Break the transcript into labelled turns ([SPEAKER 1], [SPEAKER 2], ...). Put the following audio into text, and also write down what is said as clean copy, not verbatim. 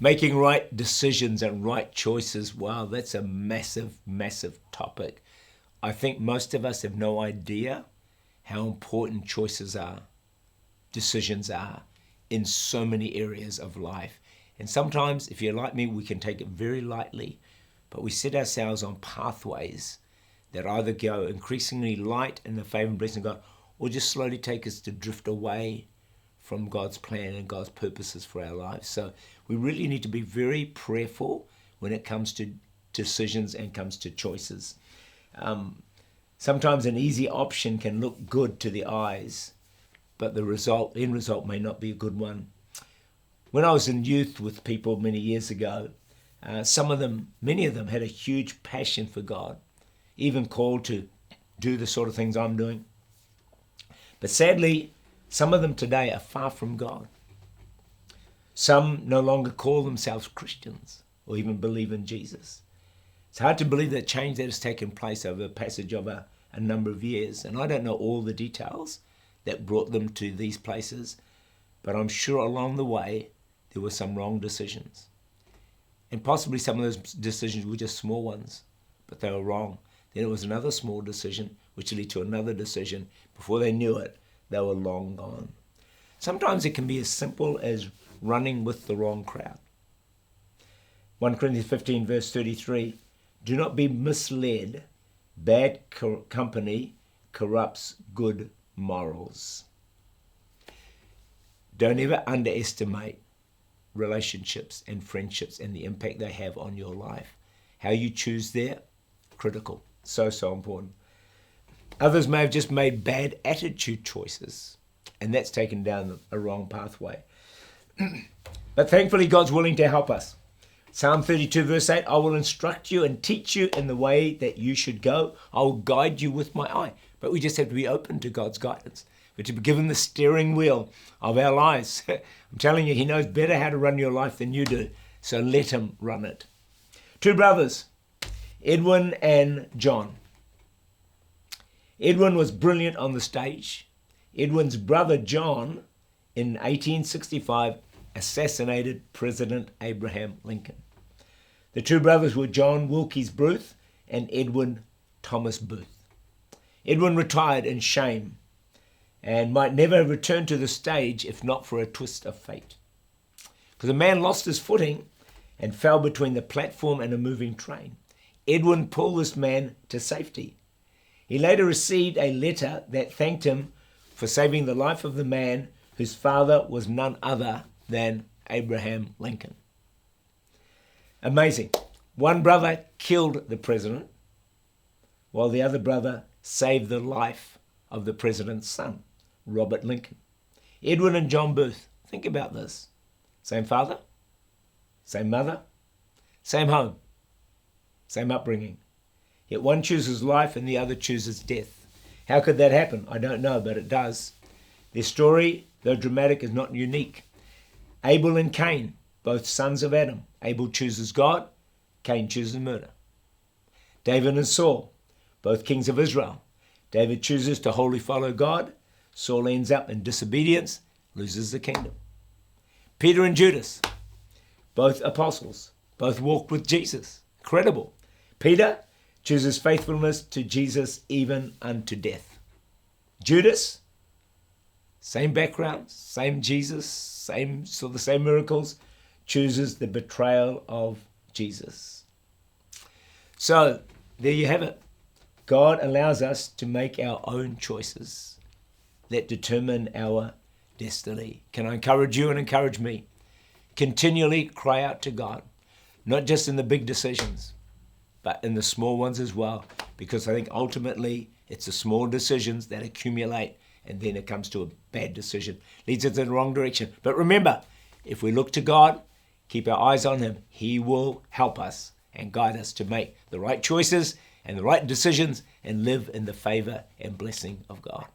[SPEAKER 1] Making right decisions and right choices. Wow, that's a massive, massive topic. I think most of us have no idea how important choices are, decisions are in so many areas of life. And sometimes, if you're like me, we can take it very lightly, but we set ourselves on pathways that either go increasingly light in the favor and blessing of God, or just slowly take us to drift away from God's plan and God's purposes for our lives. So we really need to be very prayerful when it comes to decisions and comes to choices. Sometimes an easy option can look good to the eyes, but the end result may not be a good one. When I was in youth with people many years ago, many of them had a huge passion for God, even called to do the sort of things I'm doing. But sadly, some of them today are far from God. Some no longer call themselves Christians or even believe in Jesus. It's hard to believe that change that has taken place over the passage of a number of years. And I don't know all the details that brought them to these places, but I'm sure along the way there were some wrong decisions. And possibly some of those decisions were just small ones, but they were wrong. Then it was another small decision which led to another decision. Before they knew it, they were long gone. Sometimes it can be as simple as running with the wrong crowd. 1 Corinthians 15 verse 33, do not be misled. Bad company corrupts good morals. Don't ever underestimate relationships and friendships and the impact they have on your life. How you choose there, critical. So important. Others may have just made bad attitude choices, and that's taken down a wrong pathway. But thankfully, God's willing to help us. Psalm 32 verse 8, I will instruct you and teach you in the way that you should go. I will guide you with my eye. But we just have to be open to God's guidance. We're to be given the steering wheel of our lives. I'm telling you, he knows better how to run your life than you do. So let him run it. Two brothers, Edwin and John. Edwin was brilliant on the stage. Edwin's brother John, in 1865, assassinated President Abraham Lincoln. The two brothers were John Wilkes Booth and Edwin Thomas Booth. Edwin retired in shame and might never have returned to the stage if not for a twist of fate. Because a man lost his footing and fell between the platform and a moving train. Edwin pulled this man to safety. He later received a letter that thanked him for saving the life of the man whose father was none other than Abraham Lincoln. Amazing. One brother killed the president, while the other brother saved the life of the president's son, Robert Lincoln. Edwin and John Booth, think about this. Same father, same mother, same home, same upbringing. Yet one chooses life and the other chooses death. How could that happen? I don't know, but it does. Their story, though dramatic, is not unique. Abel and Cain, both sons of Adam. Abel chooses God, Cain chooses murder. David and Saul, both kings of Israel. David chooses to wholly follow God. Saul ends up in disobedience, loses the kingdom. Peter and Judas, both apostles, both walked with Jesus. Incredible. Peter chooses faithfulness to Jesus even unto death. Judas, same background, same Jesus, same miracles, chooses the betrayal of Jesus. So there you have it. God allows us to make our own choices that determine our destiny. Can I encourage you and encourage me? Continually cry out to God, not just in the big decisions, but in the small ones as well, because I think ultimately it's the small decisions that accumulate, and then it comes to a bad decision, leads us in the wrong direction. But remember, if we look to God, keep our eyes on him, he will help us and guide us to make the right choices and the right decisions and live in the favor and blessing of God.